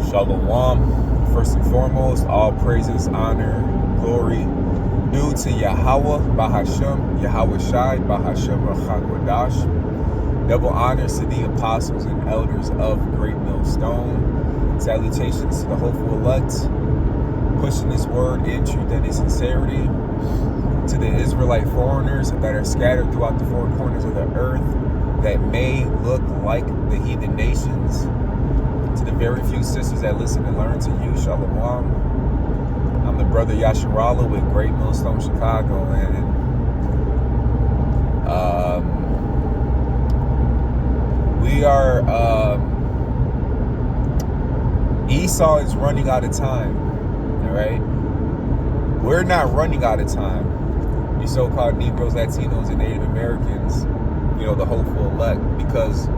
Shalom. First and foremost, all praises, honor, glory due to Yahweh, Bahashem, Yahweh Shai, Bahashem, Rachakwadash. Double honors to the apostles and elders of Great Millstone. Salutations to the hopeful elect, pushing this word in truth and in sincerity. To the Israelite foreigners that are scattered throughout the four corners of the earth that may look like the heathen nations. To the very few sisters that listen and learn to you, Shalom. I'm the brother Yasharala with Great Millstone, Chicago, and we are, Esau is running out of time, all right? We're not running out of time. You so-called Negroes, Latinos, and Native Americans, you know, the hopeful elect, because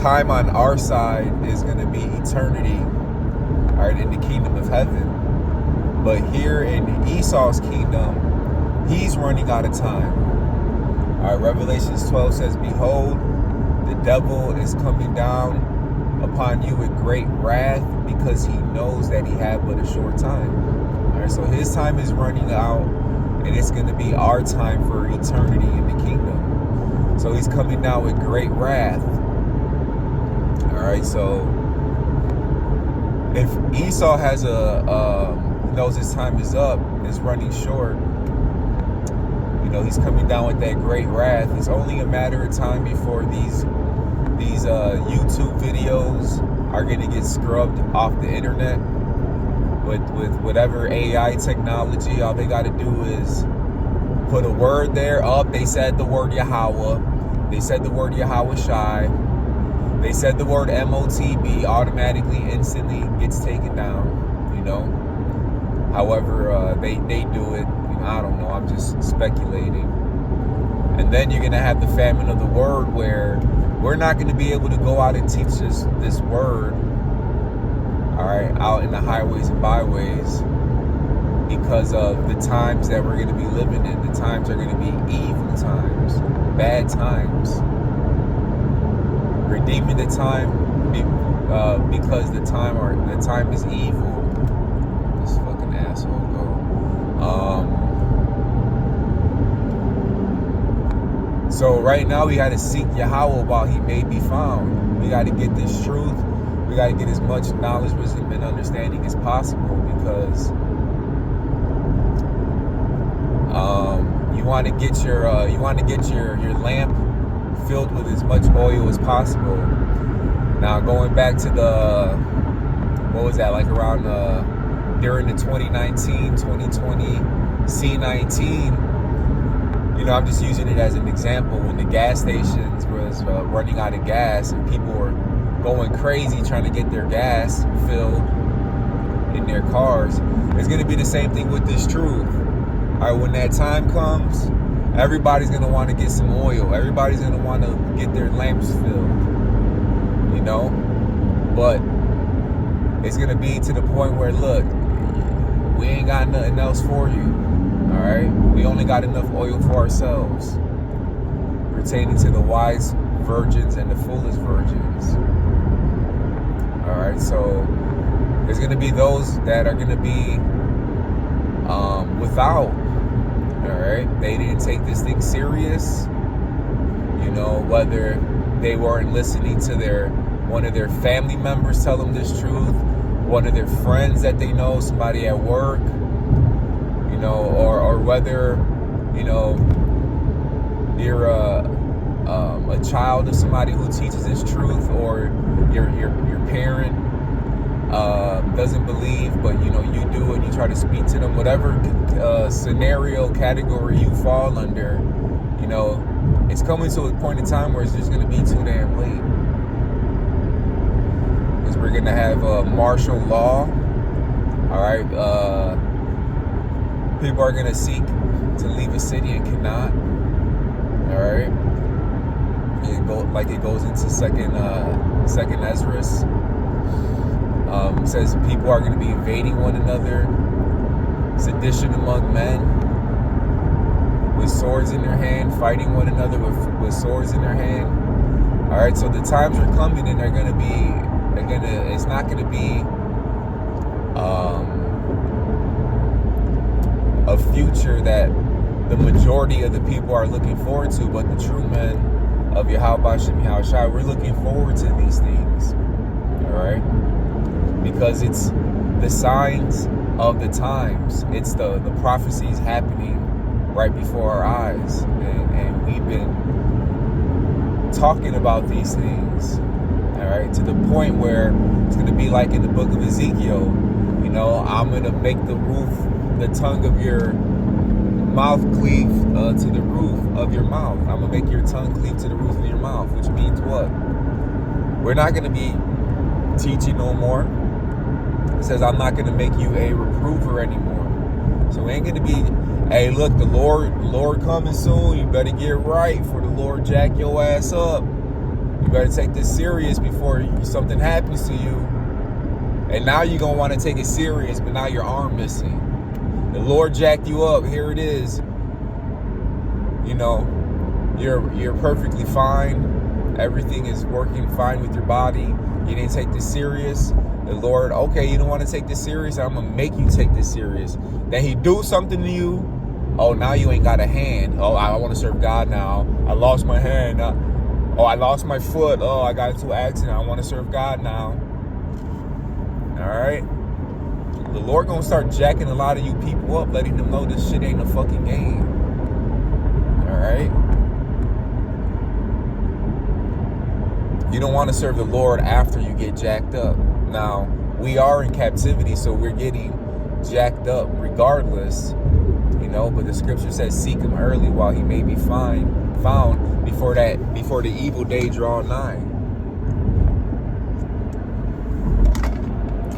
time on our side is going to be eternity, all right, in the kingdom of heaven. But here in Esau's kingdom, he's running out of time. All right, Revelations 12 says, behold, the devil is coming down upon you with great wrath because he knows that he had but a short time. All right, so his time is running out, and it's going to be our time for eternity in the kingdom. So he's coming down with great wrath. All right, so if Esau has knows his time is up, is running short, you know, he's coming down with that great wrath. It's only a matter of time before these YouTube videos are going to get scrubbed off the internet with whatever AI technology. All they got to do is put a word there. Up, they said the word Yahweh. They said the word Yahweh Shai. They said the word MOTB, automatically, instantly gets taken down, you know. However, they do it. You know, I don't know. I'm just speculating. And then you're going to have the famine of the word, where we're not going to be able to go out and teach this word, all right, out in the highways and byways, because of the times that we're going to be living in. The times are going to be evil times, bad times. Redeeming the time because the time is evil. This fucking asshole go. So right now we got to seek Yahweh while he may be found. We got to get this truth. We got to get as much knowledge, wisdom, and understanding as possible, because you want to get your lamp filled with as much oil as possible. Now, going back to what was that, like around during the 2019-2020 C19, you know, I'm just using it as an example. When the gas stations was running out of gas and people were going crazy trying to get their gas filled in their cars, it's going to be the same thing with this truth. All right, when that time comes, everybody's going to want to get some oil. Everybody's going to want to get their lamps filled, you know? But it's going to be to the point where, look, we ain't got nothing else for you, all right? We only got enough oil for ourselves, pertaining to the wise virgins and the foolish virgins. All right, so there's going to be those that are going to be without. All right, they didn't take this thing serious, you know, whether they weren't listening to one of their family members tell them this truth, one of their friends that they know, somebody at work, you know, or whether, you know, you're a child of somebody who teaches this truth, or your parent doesn't believe, but you know you do, and you try to speak to them. Whatever scenario, category you fall under, you know, it's coming to a point in time where it's just going to be too damn late, because we're going to have martial law. All right, people are going to seek to leave a city and cannot. All right, it goes into second Ezra's. Says people are going to be invading one another, sedition among men, with swords in their hand, fighting one another with swords in their hand. All right, so the times are coming, and they're going to be It's not gonna be a future that the majority of the people are looking forward to, but the true men of Yahweh Shem Yahushua, we're looking forward to these things. All right, because it's the signs of the times. It's the prophecies happening right before our eyes, and we've been talking about these things. All right, to the point where it's going to be like in the book of Ezekiel. You know, I'm going to make the tongue of your mouth cleave to the roof of your mouth. I'm going to make your tongue cleave to the roof of your mouth, which means what? We're not going to be teaching no more. It says, I'm not going to make you a reprover anymore. So we ain't going to be, hey, look, the Lord coming soon. You better get right for the Lord jack your ass up. You better take this serious before something happens to you. And now you're going to want to take it serious, but now your arm missing. The Lord jacked you up. Here it is. You know, you're perfectly fine. Everything is working fine with your body. You didn't take this serious. The Lord, okay, you don't want to take this serious. I'm going to make you take this serious. Then he do something to you. Oh, now you ain't got a hand. Oh, I want to serve God now. I lost my hand. I lost my foot. Oh, I got into an accident. I want to serve God now. All right. The Lord gonna start jacking a lot of you people up, letting them know this shit ain't a fucking game. All right. You don't want to serve the Lord after you get jacked up. Now, we are in captivity, so we're getting jacked up regardless. You know, but the scripture says, seek him early while he may be found before the evil day draw nigh.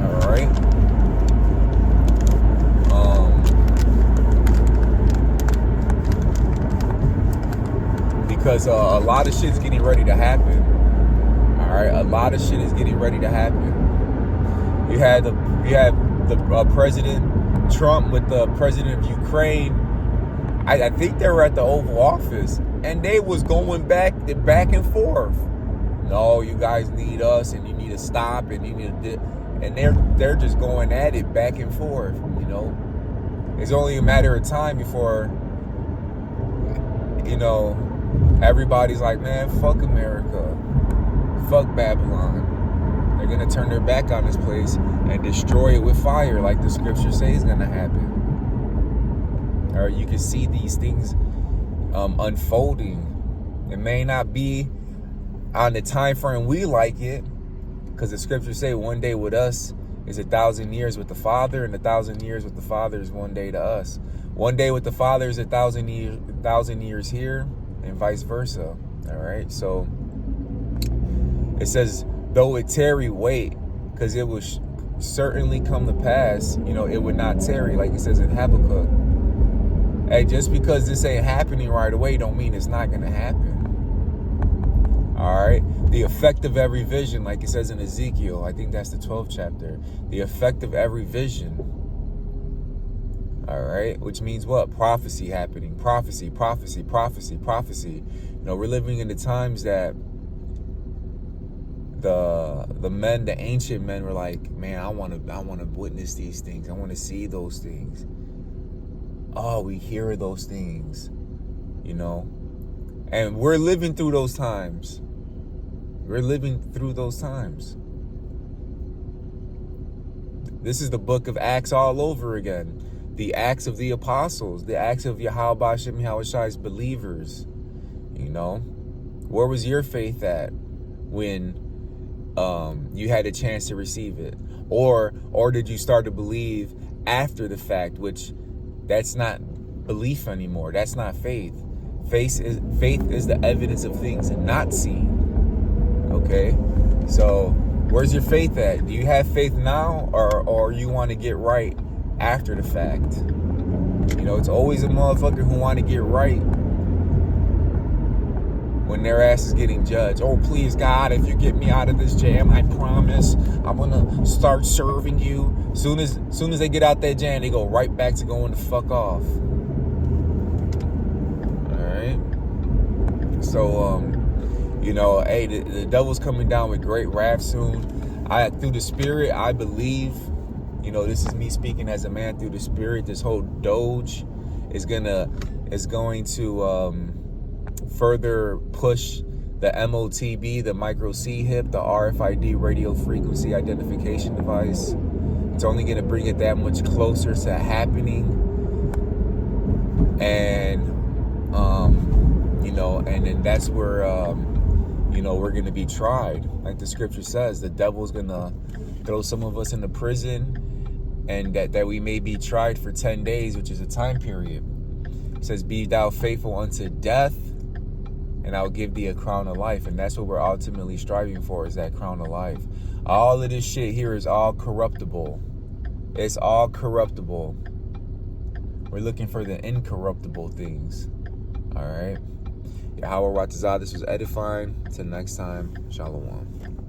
All right. Because a lot of shit's getting ready to happen. All right, a lot of shit is getting ready to happen. You had the President Trump with the president of Ukraine. I think they were at the Oval Office, and they was going back and forth. No, you guys need us, and you need to stop, and you need to, and they're just going at it back and forth. You know, it's only a matter of time before, you know, everybody's like, man, fuck America, fuck Babylon. They're gonna turn their back on this place and destroy it with fire, like the scripture says is gonna happen. Or you can see these things unfolding. It may not be on the time frame we like it, because the scriptures say one day with us is 1,000 years with the Father, and 1,000 years with the Father is one day to us. One day with the Father is 1,000 years here, and vice versa. All right, so it says, though it tarry, wait, because it will certainly come to pass. You know, it would not tarry, like it says in Habakkuk. Hey, just because this ain't happening right away don't mean it's not going to happen. All right. The effect of every vision, like it says in Ezekiel, I think that's the 12th chapter. The effect of every vision. All right. Which means what? Prophecy happening. Prophecy, prophecy, prophecy, prophecy. You know, we're living in the times that the ancient men were like, man, I want to witness these things. I want to see those things. Oh, we hear those things, you know, and we're living through those times. We're living through those times. This is the book of Acts all over again. The Acts of the Apostles, the Acts of Yahweh Shem Yahushua's believers. You know, where was your faith at when you had a chance to receive it? Or did you start to believe after the fact, which that's not belief anymore. That's not faith. Faith is the evidence of things not seen. Okay? So, where's your faith at? Do you have faith now, or you want to get right after the fact? You know, it's always a motherfucker who want to get right when their ass is getting judged. Oh, please, God, if you get me out of this jam, I promise I'm gonna start serving you. Soon as they get out that jam, they go right back to going the fuck off. All right. So, you know, hey, the devil's coming down with great wrath soon. through the Spirit, I believe, you know, this is me speaking as a man through the Spirit. This whole Doge is going to further push the MOTB, the micro C-HIP, the RFID radio frequency identification device. It's only going to bring it that much closer to happening. And, you know, and then that's where, you know, we're going to be tried. Like the scripture says, the devil's going to throw some of us into prison, and that we may be tried for 10 days, which is a time period. It says, be thou faithful unto death, and I'll give thee a crown of life. And that's what we're ultimately striving for, is that crown of life. All of this shit here is all corruptible. It's all corruptible. We're looking for the incorruptible things. All right. Yahweh Ratazah, this was edifying. Till next time, Shalom.